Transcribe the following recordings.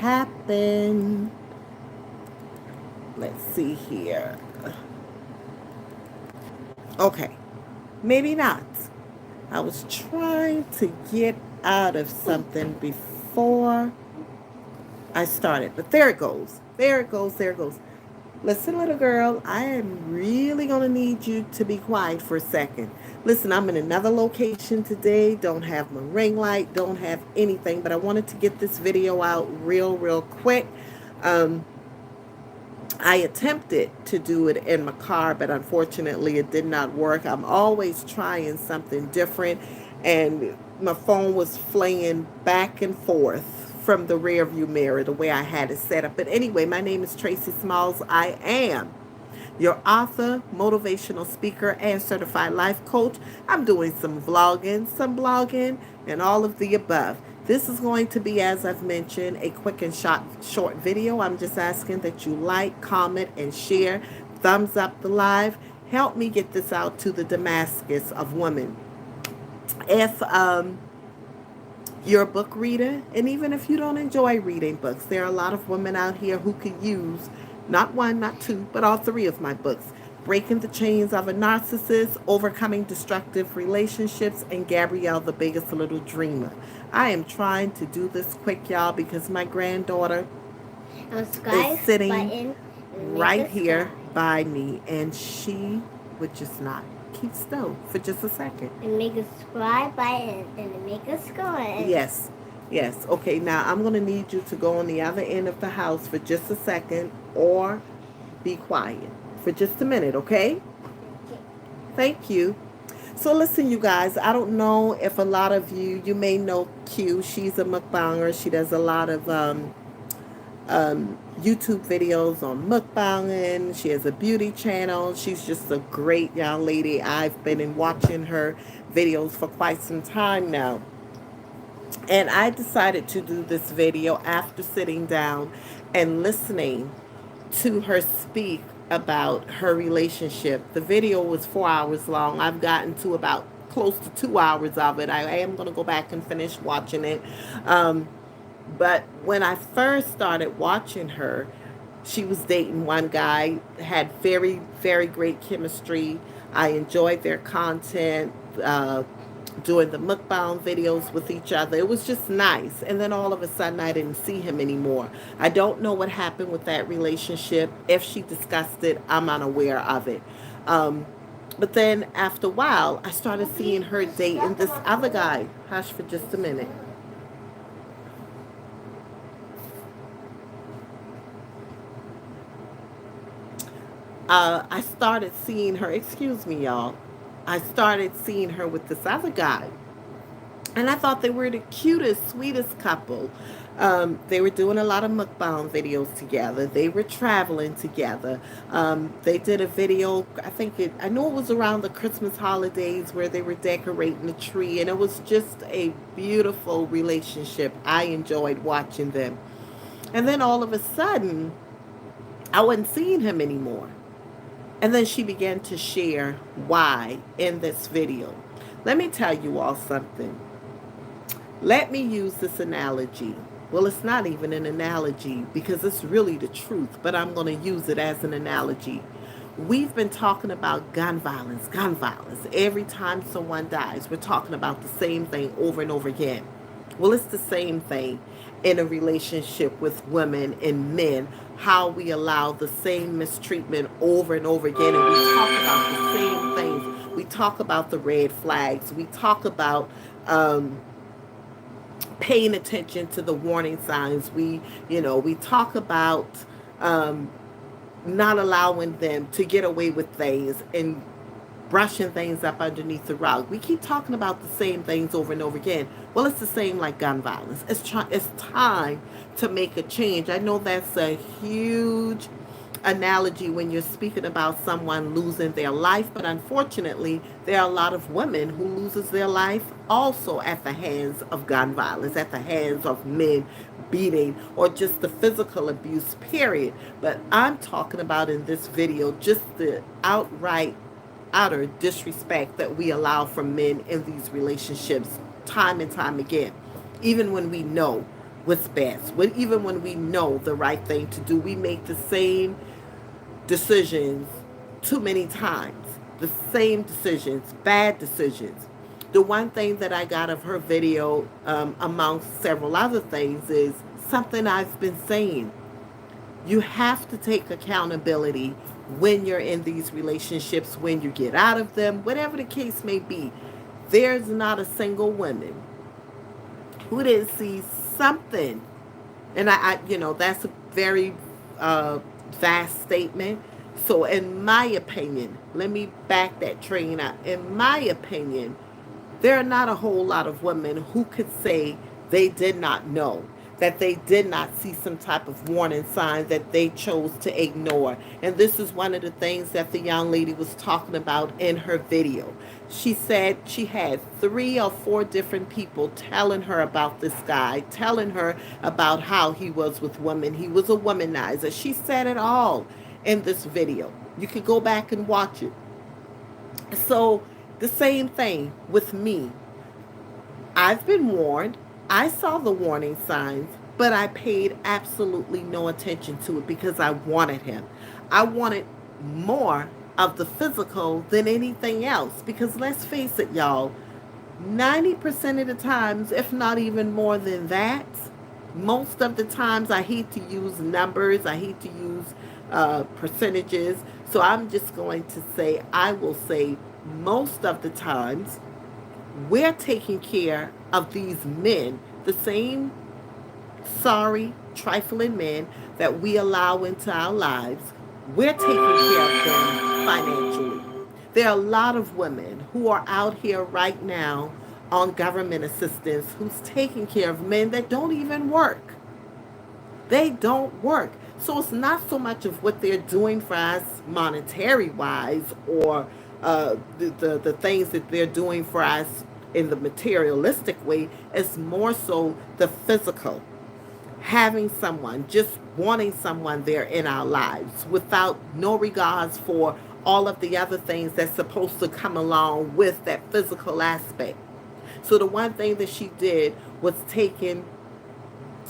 happen. Let's see here. Okay, maybe not. I was trying to get out of something before I started, but there it goes. There it goes. There it goes. Listen, little girl, I am really going to need you to be quiet for a second. Listen, I'm in another location today. Don't have my ring light, don't have anything, but I wanted to get this video out real quick. Um, I attempted to do it in my car, but unfortunately it did not work. I'm always trying something different, and my phone was flaying back and forth from the rear view mirror the way I had it set up. But anyway, my name is Tracy Smalls. I am your author, motivational speaker, and certified life coach. I'm doing some vlogging, some blogging, and all of the above. This is going to be, as I've mentioned, a quick and short video. I'm just asking that you like, comment, and share. Thumbs up the live. Help me get this out to the Damascus of women. If you're a book reader, and even if you don't enjoy reading books, there are a lot of women out here who could use not one, not two, but all three of my books. Breaking the Chains of a Narcissist, Overcoming Destructive Relationships, and Gabrielle, the Biggest Little Dreamer. I am trying to do this quick, y'all, because my granddaughter is sitting right here by me, and she would just not keep still for just a second. And make a subscribe button and make us go in. Yes. Yes. Okay, now I'm going to need you to go on the other end of the house for just a second, or be quiet for just a minute, okay? Thank you. So listen, you guys, I don't know if a lot of you may know Q. She's a mukbanger. She does a lot of YouTube videos on mukbanging. She has a beauty channel. She's just a great young lady. I've been watching her videos for quite some time now. And I decided to do this video after sitting down and listening to her speak about her relationship. The video was 4 hours long. I've gotten to about close to 2 hours of it. I am going to go back and finish watching it. But when I first started watching her, she was dating one guy, had very great chemistry. I enjoyed their content, doing the mukbang videos with each other. It was just nice. And then all of a sudden, I didn't see him anymore. I don't know what happened with that relationship. If she discussed it, I'm unaware of it. But then after a while, I started seeing her dating this other guy. Hush for just a minute. I started seeing her, excuse me, y'all. I started seeing her with this other guy. And I thought they were the cutest, sweetest couple. They were doing a lot of mukbang videos together. They were traveling together. They did a video, I know it was around the Christmas holidays, where they were decorating the tree. And it was just a beautiful relationship. I enjoyed watching them. And then all of a sudden, I wasn't seeing him anymore. And then she began to share why in this video. Let me tell you all something. Let me use this analogy. Well, it's not even an analogy because it's really the truth, but I'm going to use it as an analogy. We've been talking about gun violence, gun violence. Every time someone dies, we're talking about the same thing over and over again. Well, it's the same thing in a relationship with women and men, how we allow the same mistreatment over and over again, and we talk about the same things. We talk about the red flags. We talk about paying attention to the warning signs. We talk about not allowing them to get away with things and brushing things up underneath the rug. We keep talking about the same things over and over again. Well, it's the same like gun violence. It's time to make a change. I know that's a huge analogy when you're speaking about someone losing their life, but unfortunately, there are a lot of women who loses their life also at the hands of gun violence, at the hands of men beating, or just the physical abuse, period. But I'm talking about in this video just the utter disrespect that we allow from men in these relationships time and time again, even when we know what's best. Even when we know the right thing to do, we make the same decisions too many times. The same decisions, bad decisions. The one thing that I got of her video, amongst several other things, is something I've been saying. You have to take accountability when you're in these relationships, when you get out of them, whatever the case may be. There's not a single woman who didn't see something. And that's a very vast statement. So, in my opinion, let me back that train up. In my opinion, there are not a whole lot of women who could say they did not know, that they did not see some type of warning sign that they chose to ignore. And this is one of the things that the young lady was talking about in her video. She said she had 3 or 4 different people telling her about this guy, telling her about how he was with women. He was a womanizer. She said it all in this video. You could go back and watch it. So the same thing with me. I've been warned. I saw the warning signs, but I paid absolutely no attention to it because I wanted him. I wanted more of the physical than anything else, because let's face it, y'all, 90% of the times, if not even more than that, most of the times, I hate to use numbers, I hate to use percentages, so I'm just going to say, I will say most of the times, we're taking care of these men, the same sorry, trifling men that we allow into our lives. We're taking care of them financially. There are a lot of women who are out here right now on government assistance who's taking care of men that don't even work. They don't work. So it's not so much of what they're doing for us monetary wise, or the things that they're doing for us in the materialistic way. It's more so the physical. Having someone, just wanting someone there in our lives without no regards for all of the other things that's supposed to come along with that physical aspect. So the one thing that she did was taking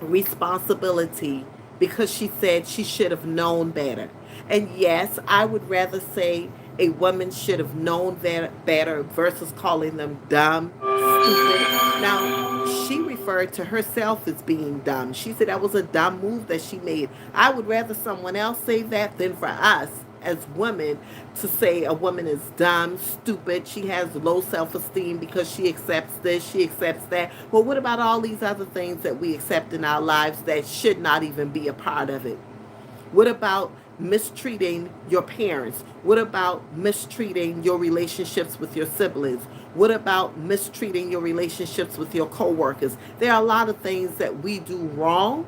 responsibility, because she said she should have known better. And yes, I would rather say a woman should have known that better versus calling them dumb, stupid. Now, she referred to herself as being dumb. She said that was a dumb move that she made. I would rather someone else say that than for us as women to say a woman is dumb, stupid, she has low self-esteem because she accepts this, she accepts that. Well, what about all these other things that we accept in our lives that should not even be a part of it? What about mistreating your parents? What about mistreating your relationships with your siblings? What about mistreating your relationships with your coworkers? There are a lot of things that we do wrong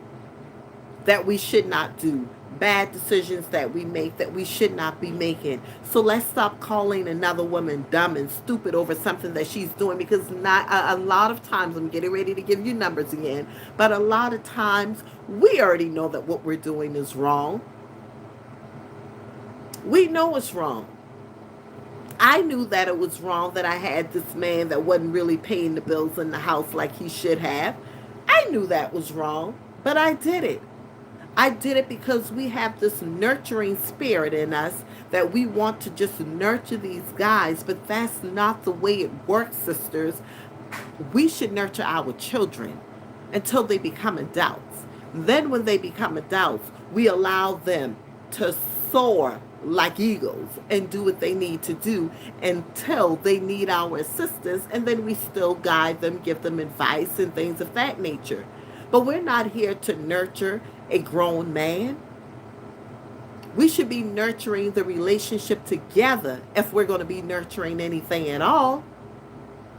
that we should not do. Bad decisions that we make that we should not be making. So let's stop calling another woman dumb and stupid over something that she's doing, because not a lot of times, I'm getting ready to give you numbers again, but a lot of times we already know that what we're doing is wrong. We know it's wrong. I knew that it was wrong that I had this man that wasn't really paying the bills in the house like he should have. I knew that was wrong, but I did it. I did it because we have this nurturing spirit in us that we want to just nurture these guys, but that's not the way it works, sisters. We should nurture our children until they become adults. Then when they become adults, we allow them to soar like eagles and do what they need to do until they need our assistance, and then we still guide them, give them advice and things of that nature. But we're not here to nurture a grown man. We should be nurturing the relationship together if we're going to be nurturing anything at all.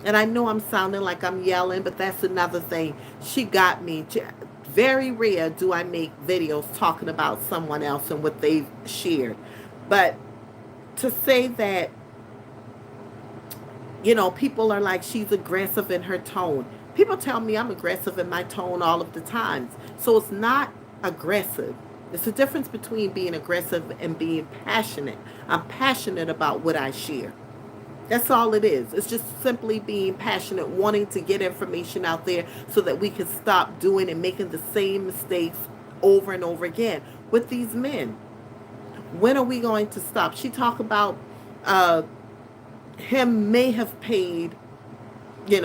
And I know I'm sounding like I'm yelling, but that's another thing. She got me. Very rare do I make videos talking about someone else and what they've shared. But to say that, people are like, she's aggressive in her tone. People tell me I'm aggressive in my tone all of the times. So it's not aggressive. There's a difference between being aggressive and being passionate. I'm passionate about what I share. That's all it is. It's just simply being passionate, wanting to get information out there so that we can stop doing and making the same mistakes over and over again with these men. When are we going to stop? She talked about uh, him may have paid, he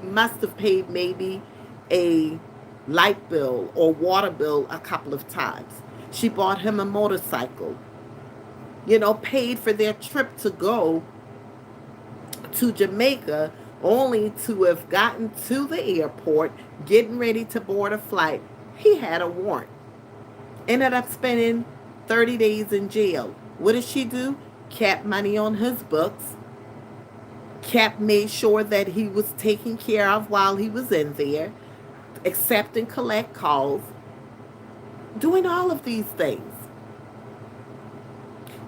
must have paid maybe a light bill or water bill a couple of times. She bought him a motorcycle, paid for their trip to go to Jamaica, only to have gotten to the airport, getting ready to board a flight. He had a warrant. Ended up spending 30 days in jail. What did she do? Kept money on his books. Kept made sure that he was taken care of while he was in there. Accept and collect calls. Doing all of these things.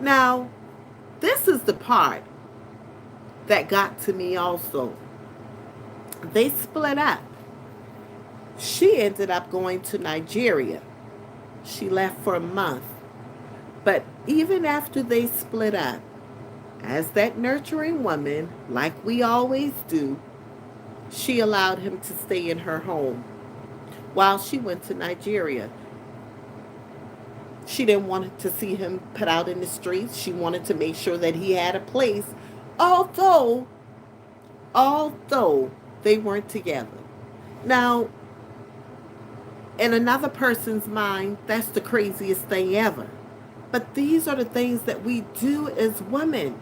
Now, this is the part that got to me also. They split up. She ended up going to Nigeria. She left for a month. But even after they split up, as that nurturing woman, like we always do, she allowed him to stay in her home while she went to Nigeria. She didn't want to see him put out in the streets. She wanted to make sure that he had a place, although they weren't together. Now, in another person's mind, that's the craziest thing ever. But these are the things that we do as women.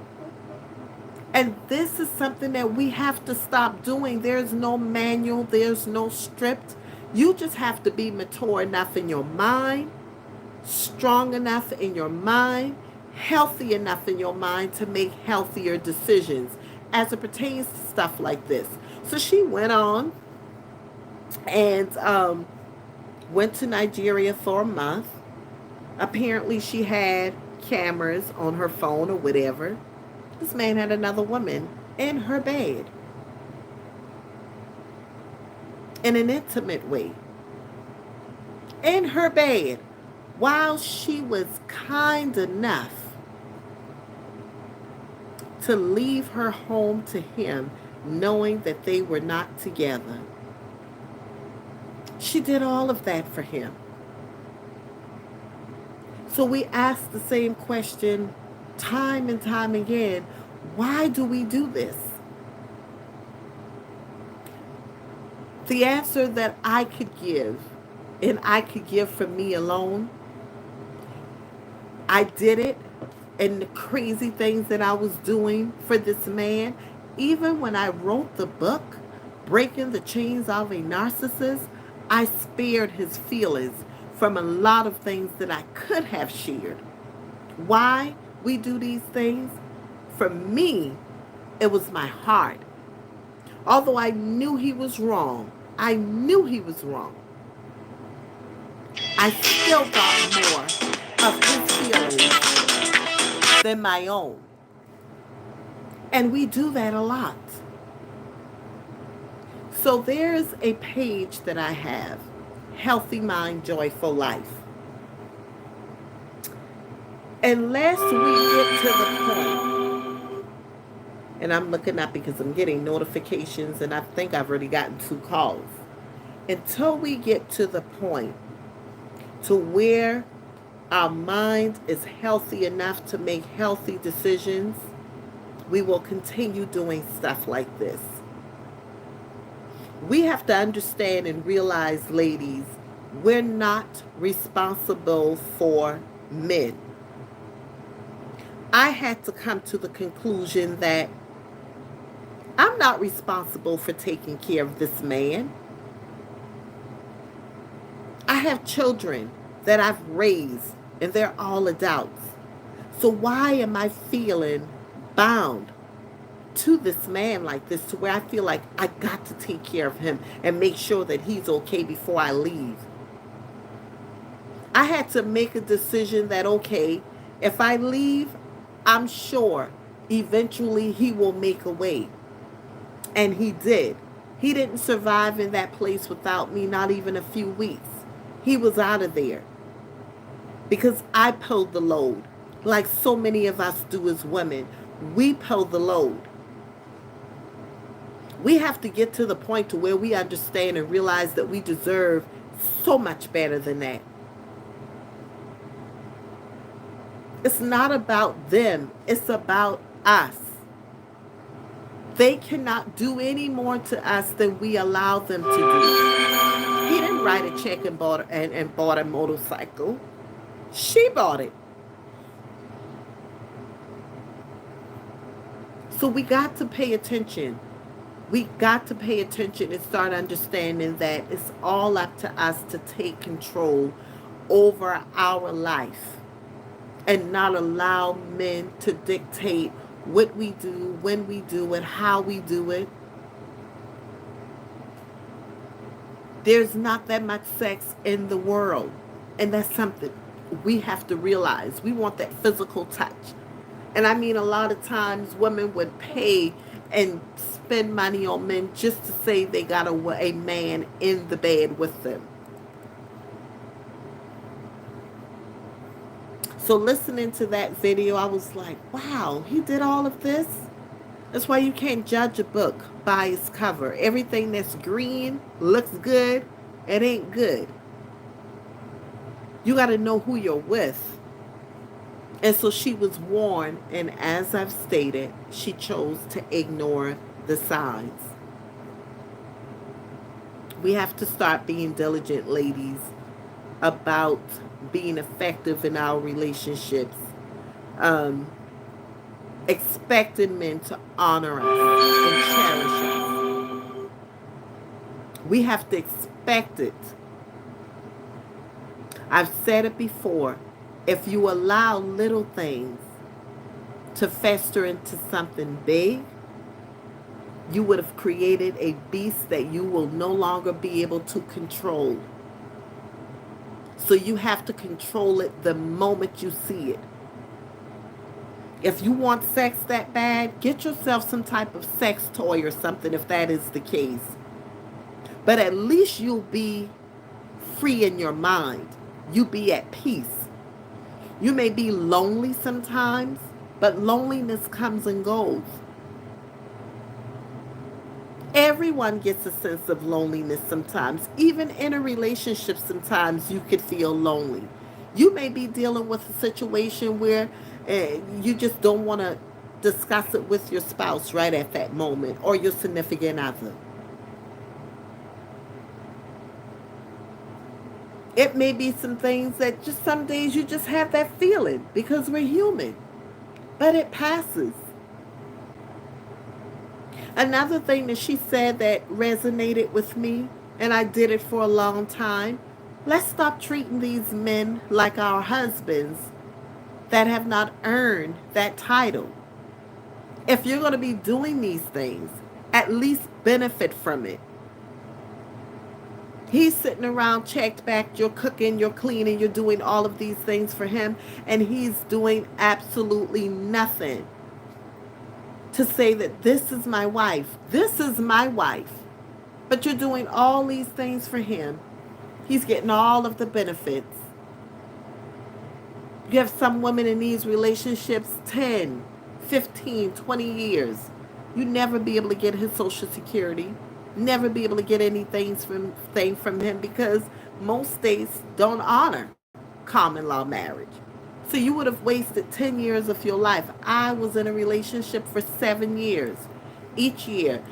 And this is something that we have to stop doing. There's no manual, there's no script. You just have to be mature enough in your mind, strong enough in your mind, healthy enough in your mind to make healthier decisions as it pertains to stuff like this. So she went on and went to Nigeria for a month. Apparently she had cameras on her phone or whatever. This man had another woman in her bed in an intimate way. In her bed, while she was kind enough to leave her home to him, knowing that they were not together. She did all of that for him. So we ask the same question time and time again. Why do we do this? The answer that I could give, and I could give for me alone, I did it, and the crazy things that I was doing for this man, even when I wrote the book, Breaking the Chains of a Narcissist, I spared his feelings from a lot of things that I could have shared. Why we do these things? For me, it was my heart. Although I knew he was wrong, I still got more of his feelings than my own. And we do that a lot. So there's a page that I have, Healthy Mind, Joyful Life. Unless we get to the point, and I'm looking up because I'm getting notifications and I think I've already gotten 2 calls. Until we get to the point to where our mind is healthy enough to make healthy decisions, we will continue doing stuff like this. We have to understand and realize, ladies, we're not responsible for men. I had to come to the conclusion that I'm not responsible for taking care of this man. I have children that I've raised, and they're all adults. So why am I feeling bound to this man like this, to where I feel like I got to take care of him and make sure that he's okay before I leave? I had to make a decision that, okay, if I leave, I'm sure eventually he will make a way. And he did. He didn't survive in that place without me, not even a few weeks. He was out of there because I pulled the load, like so many of us do as women. We pull the load. We have to get to the point to where we understand and realize that we deserve so much better than that. It's not about them, it's about us. They cannot do any more to us than we allow them to do. He didn't write a check and bought a motorcycle. She bought it. So we got to pay attention. We got to pay attention and start understanding that it's all up to us to take control over our life and not allow men to dictate what we do, when we do it, how we do it. There's not that much sex in the world, and that's something we have to realize. We want that physical touch. And I mean, a lot of times women would pay and spend money on men just to say they got a man in the bed with them. So listening to that video, I was like, wow, he did all of this? That's why you can't judge a book by its cover. Everything that's green looks good, it ain't good. You got to know who you're with. And so she was warned, and as I've stated, she chose to ignore the signs. We have to start being diligent, ladies, about being effective in our relationships. Expecting men to honor us and cherish us. We have to expect it. I've said it before. If you allow little things to fester into something big, you would have created a beast that you will no longer be able to control. So you have to control it the moment you see it. If you want sex that bad, get yourself some type of sex toy or something if that is the case. But at least you'll be free in your mind. You'll be at peace. You may be lonely sometimes, but loneliness comes and goes. Everyone gets a sense of loneliness sometimes. Even in a relationship, sometimes you could feel lonely. You may be dealing with a situation where you just don't want to discuss it with your spouse right at that moment or your significant other. It may be some things that just some days you just have that feeling because we're human. But it passes. Another thing that she said that resonated with me, and I did it for a long time, let's stop treating these men like our husbands that have not earned that title. If you're going to be doing these things, at least benefit from it. He's sitting around checked back, you're cooking, you're cleaning, you're doing all of these things for him, and he's doing absolutely nothing to say that this is my wife. This is my wife. But you're doing all these things for him. He's getting all of the benefits. You have some women in these relationships 10, 15, 20 years. You never be able to get his Social Security. Never be able to get anything from him because most states don't honor common law marriage. So you would have wasted 10 years of your life. I was in a relationship for 7 years. Each year,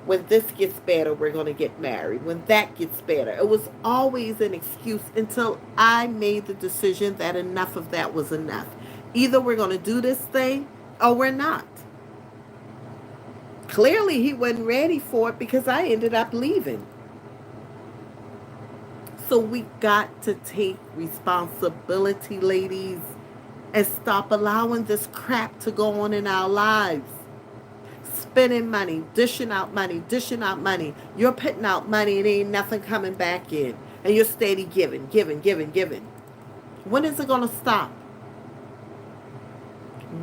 when this gets better, we're going to get married. When that gets better. It was always an excuse until I made the decision that enough of that was enough. Either we're going to do this thing or we're not. Clearly, he wasn't ready for it because I ended up leaving. So we got to take responsibility, ladies, and stop allowing this crap to go on in our lives. Spending money, dishing out money. You're putting out money and ain't nothing coming back in. And you're steady giving. When is it going to stop?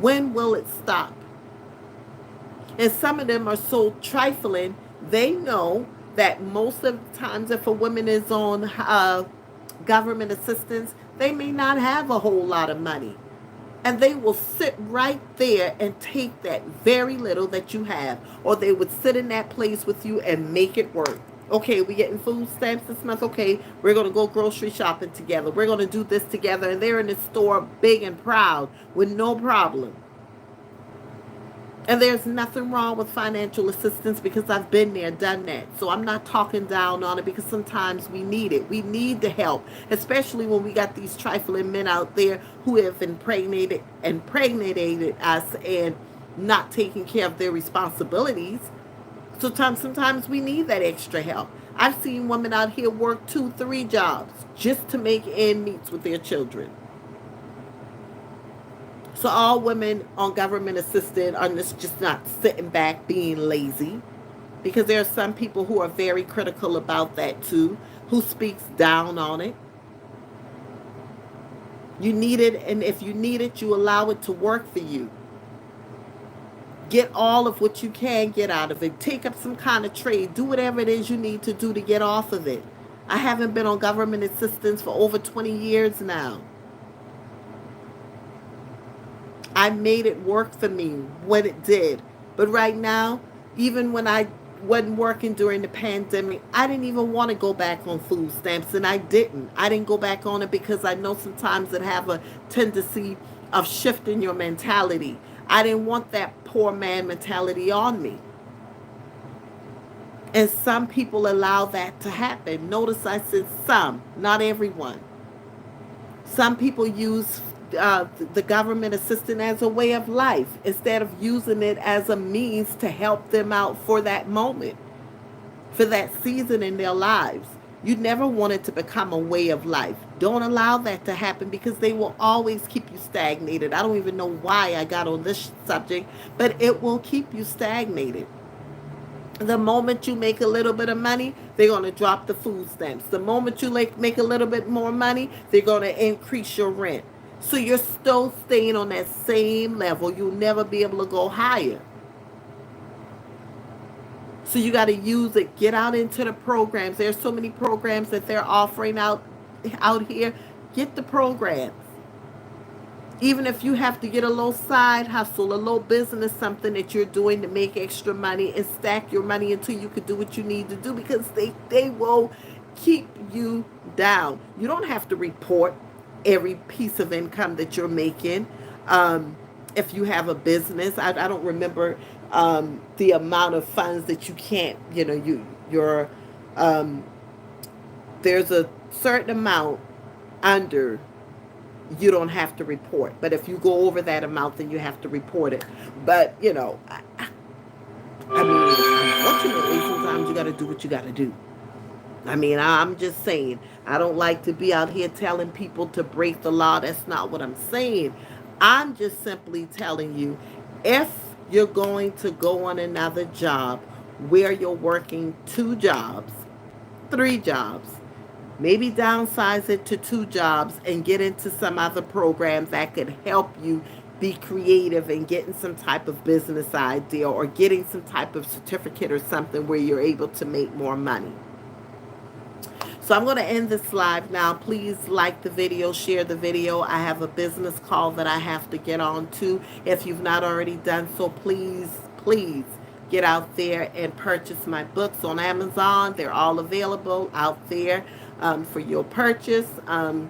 When will it stop? And some of them are so trifling, they know that most of the times if a woman is on government assistance, they may not have a whole lot of money. And they will sit right there and take that very little that you have. Or they would sit in that place with you and make it work. Okay, we're getting food stamps this month. Okay, we're going to go grocery shopping together. We're going to do this together. And they're in the store big and proud with no problem. And there's nothing wrong with financial assistance because I've been there, done that. So I'm not talking down on it because sometimes we need it. We need the help, especially when we got these trifling men out there who have impregnated us and not taking care of their responsibilities. So sometimes we need that extra help. I've seen women out here work 2, 3 jobs just to make ends meet with their children. So all women on government assistance are just not sitting back being lazy, because there are some people who are very critical about that too, who speaks down on it. You need it, and if you need it, you allow it to work for you. Get all of what you can get out of it. Take up some kind of trade. Do whatever it is you need to do to get off of it. I haven't been on government assistance for over 20 years now. I made it work for me when it did. But right now, even when I wasn't working during the pandemic, I didn't even want to go back on food stamps, and I didn't. I didn't go back on it because I know sometimes it have a tendency of shifting your mentality. I didn't want that poor man mentality on me. And some people allow that to happen. Notice I said some, not everyone. Some people use the government assistance as a way of life instead of using it as a means to help them out for that moment, for that season in their lives. You never want it to become a way of life. Don't allow that to happen because they will always keep you stagnated. I don't even know why I got on this subject, but it will keep you stagnated. The moment you make a little bit of money, they're going to drop the food stamps. The moment you make a little bit more money, they're going to increase your rent. So you're still staying on that same level. You'll never be able to go higher. So you got to use it. Get out into the programs. There's so many programs that they're offering out here. Get the programs. Even if you have to get a little side hustle, a little business, something that you're doing to make extra money and stack your money until you can do what you need to do, because they will keep you down. You don't have to report every piece of income that you're making. If you have a business, I don't remember the amount of funds that you can't, there's a certain amount under you don't have to report. But if you go over that amount, then you have to report it. But, unfortunately, sometimes you got to do what you got to do. I'm just saying, I don't like to be out here telling people to break the law. That's not what I'm saying. I'm just simply telling you, if you're going to go on another job where you're working 2 jobs, 3 jobs, maybe downsize it to 2 jobs and get into some other program that could help you be creative and getting some type of business idea or getting some type of certificate or something where you're able to make more money. So I'm going to end this live now. Please like the video, share the video. I have a business call that I have to get on to. If you've not already done so, please get out there and purchase my books on Amazon. They're all available out there for your purchase. And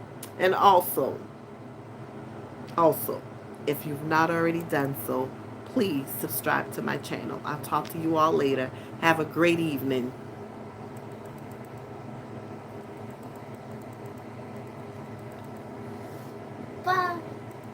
also, if you've not already done so, please subscribe to my channel. I'll talk to you all later. Have a great evening. Bye.